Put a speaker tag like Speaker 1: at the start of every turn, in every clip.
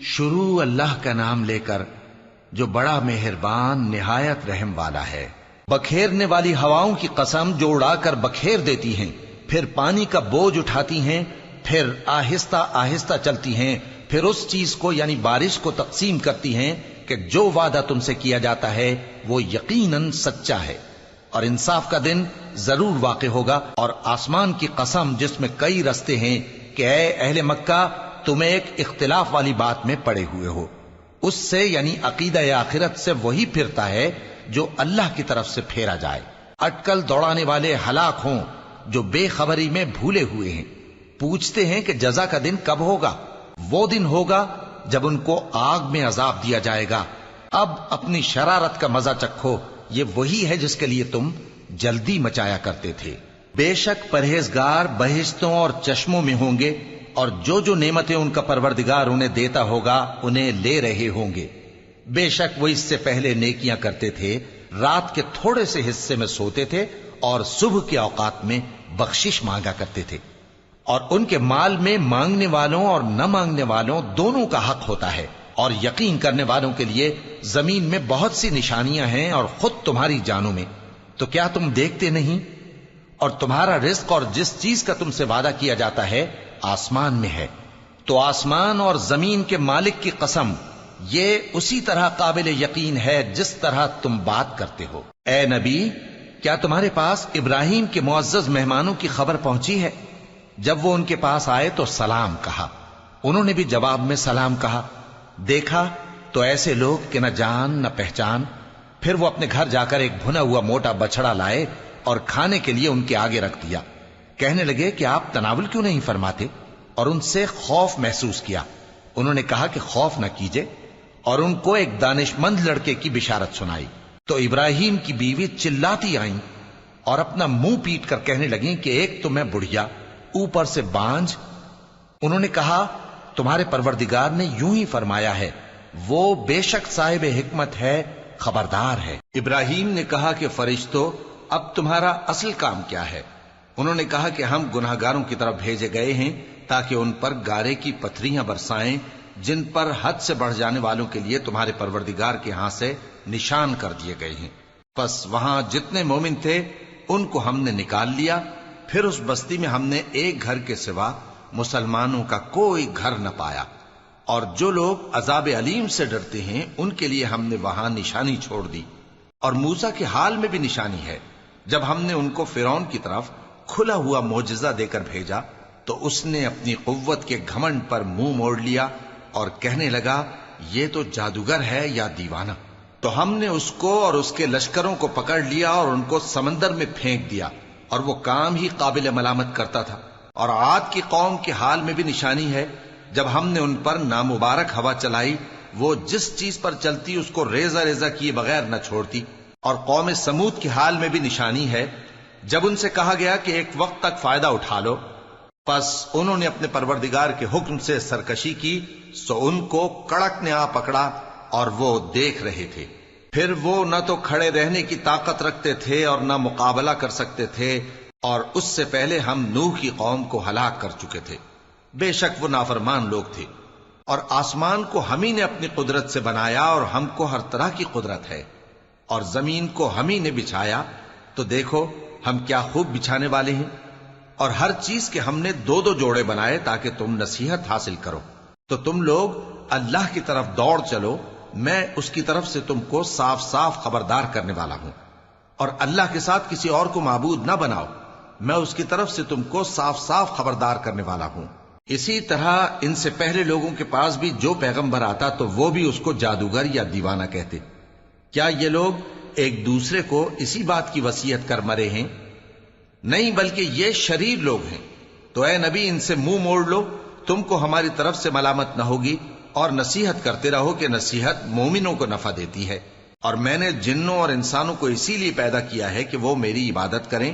Speaker 1: شروع اللہ کا نام لے کر جو بڑا مہربان نہایت رحم والا ہے۔ بکھیرنے والی ہواؤں کی قسم جو اڑا کر بکھیر دیتی ہیں، پھر پانی کا بوجھ اٹھاتی ہیں، پھر آہستہ آہستہ چلتی ہیں، پھر اس چیز کو یعنی بارش کو تقسیم کرتی ہیں کہ جو وعدہ تم سے کیا جاتا ہے وہ یقیناً سچا ہے، اور انصاف کا دن ضرور واقع ہوگا۔ اور آسمان کی قسم جس میں کئی رستے ہیں کہ اے اہل مکہ تم ایک اختلاف والی بات میں پڑے ہوئے ہو، اس سے یعنی عقیدہ آخرت سے وہی پھرتا ہے جو اللہ کی طرف سے پھیرا جائے۔ اٹکل دوڑانے والے ہلاک ہوں جو بے خبری میں بھولے ہوئے ہیں، پوچھتے ہیں کہ جزا کا دن کب ہوگا؟ وہ دن ہوگا جب ان کو آگ میں عذاب دیا جائے گا۔ اب اپنی شرارت کا مزہ چکھو، یہ وہی ہے جس کے لیے تم جلدی مچایا کرتے تھے۔ بے شک پرہیزگار بہشتوں اور چشموں میں ہوں گے، اور جو جو نعمتیں ان کا پروردگار انہیں دیتا ہوگا انہیں لے رہے ہوں گے۔ بے شک وہ اس سے پہلے نیکیاں کرتے تھے، رات کے تھوڑے سے حصے میں سوتے تھے اور صبح کے اوقات میں بخشش مانگا کرتے تھے، اور ان کے مال میں مانگنے والوں اور نہ مانگنے والوں دونوں کا حق ہوتا ہے۔ اور یقین کرنے والوں کے لیے زمین میں بہت سی نشانیاں ہیں اور خود تمہاری جانوں میں، تو کیا تم دیکھتے نہیں؟ اور تمہارا رزق اور جس چیز کا تم سے وعدہ کیا جاتا ہے آسمان میں ہے، تو آسمان اور زمین کے مالک کی قسم یہ اسی طرح قابل یقین ہے جس طرح تم بات کرتے ہو۔ اے نبی، کیا تمہارے پاس ابراہیم کے معزز مہمانوں کی خبر پہنچی ہے؟ جب وہ ان کے پاس آئے تو سلام کہا، انہوں نے بھی جواب میں سلام کہا۔ دیکھا تو ایسے لوگ کہ نہ جان نہ پہچان۔ پھر وہ اپنے گھر جا کر ایک بھنا ہوا موٹا بچڑا لائے اور کھانے کے لیے ان کے آگے رکھ دیا۔ کہنے لگے کہ آپ تناول کیوں نہیں فرماتے؟ اور ان سے خوف محسوس کیا۔ انہوں نے کہا کہ خوف نہ کیجے، اور ان کو ایک دانش مند لڑکے کی بشارت سنائی۔ تو ابراہیم کی بیوی چلاتی آئیں اور اپنا منہ پیٹ کر کہنے لگیں کہ ایک تو میں بڑھیا، اوپر سے بانجھ۔ انہوں نے کہا تمہارے پروردگار نے یوں ہی فرمایا ہے، وہ بے شک صاحب حکمت ہے، خبردار ہے۔ ابراہیم نے کہا کہ فرشتوں، اب تمہارا اصل کام کیا ہے؟ انہوں نے کہا کہ ہم گناہگاروں کی طرف بھیجے گئے ہیں تاکہ ان پر گارے کی پتھریاں برسائیں جن پر حد سے بڑھ جانے والوں کے لیے تمہارے پروردگار کے ہاں سے نشان کر دیے گئے ہیں۔ پس وہاں جتنے مومن تھے ان کو ہم نے نکال لیا، پھر اس بستی میں ہم نے ایک گھر کے سوا مسلمانوں کا کوئی گھر نہ پایا، اور جو لوگ عذاب علیم سے ڈرتے ہیں ان کے لیے ہم نے وہاں نشانی چھوڑ دی۔ اور موسیٰ کے حال میں بھی نشانی ہے، جب ہم نے ان کو فرعون کی طرف کھلا ہوا معجزہ دے کر بھیجا تو اس نے اپنی قوت کے گھمنڈ پر منہ موڑ لیا اور کہنے لگا یہ تو جادوگر ہے یا دیوانہ۔ تو ہم نے اس کو اور اس کے لشکروں کو پکڑ لیا اور ان کو سمندر میں پھینک دیا، اور وہ کام ہی قابل ملامت کرتا تھا۔ اور عاد کی قوم کے حال میں بھی نشانی ہے، جب ہم نے ان پر نامبارک ہوا چلائی، وہ جس چیز پر چلتی اس کو ریزہ ریزہ کیے بغیر نہ چھوڑتی۔ اور قوم سمود کے حال میں بھی نشانی ہے، جب ان سے کہا گیا کہ ایک وقت تک فائدہ اٹھا لو، پس انہوں نے اپنے پروردگار کے حکم سے سرکشی کی، سو ان کو کڑک نے آ پکڑا اور وہ دیکھ رہے تھے۔ پھر وہ نہ تو کھڑے رہنے کی طاقت رکھتے تھے اور نہ مقابلہ کر سکتے تھے، اور اس سے پہلے ہم نوح کی قوم کو ہلاک کر چکے تھے۔ بے شک وہ نافرمان لوگ تھے۔ اور آسمان کو ہم ہی نے اپنی قدرت سے بنایا، اور ہم کو ہر طرح کی قدرت ہے، اور زمین کو ہم ہی نے بچھایا، تو دیکھو ہم کیا خوب بچھانے والے ہیں۔ اور ہر چیز کے ہم نے دو دو جوڑے بنائے تاکہ تم نصیحت حاصل کرو۔ تو تم لوگ اللہ کی طرف دوڑ چلو، میں اس کی طرف سے تم کو صاف صاف خبردار کرنے والا ہوں۔ اور اللہ کے ساتھ کسی اور کو معبود نہ بناؤ، میں اس کی طرف سے تم کو صاف صاف خبردار کرنے والا ہوں۔ اسی طرح ان سے پہلے لوگوں کے پاس بھی جو پیغمبر آتا تو وہ بھی اس کو جادوگر یا دیوانہ کہتے۔ کیا یہ لوگ ایک دوسرے کو اسی بات کی وصیت کر مرے ہیں؟ نہیں، بلکہ یہ شریر لوگ ہیں۔ تو اے نبی ان سے منہ موڑ لو، تم کو ہماری طرف سے ملامت نہ ہوگی، اور نصیحت کرتے رہو کہ نصیحت مومنوں کو نفع دیتی ہے۔ اور میں نے جنوں اور انسانوں کو اسی لیے پیدا کیا ہے کہ وہ میری عبادت کریں۔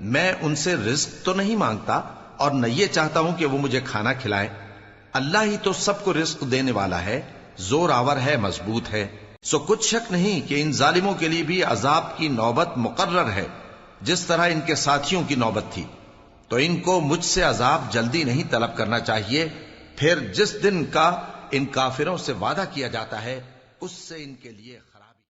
Speaker 1: میں ان سے رزق تو نہیں مانگتا، اور نہ یہ چاہتا ہوں کہ وہ مجھے کھانا کھلائیں۔ اللہ ہی تو سب کو رزق دینے والا ہے، زور آور ہے، مضبوط ہے۔ سو کچھ شک نہیں کہ ان ظالموں کے لیے بھی عذاب کی نوبت مقرر ہے، جس طرح ان کے ساتھیوں کی نوبت تھی۔ تو ان کو مجھ سے عذاب جلدی نہیں طلب کرنا چاہیے، پھر جس دن کا ان کافروں سے وعدہ کیا جاتا ہے اس سے ان کے لیے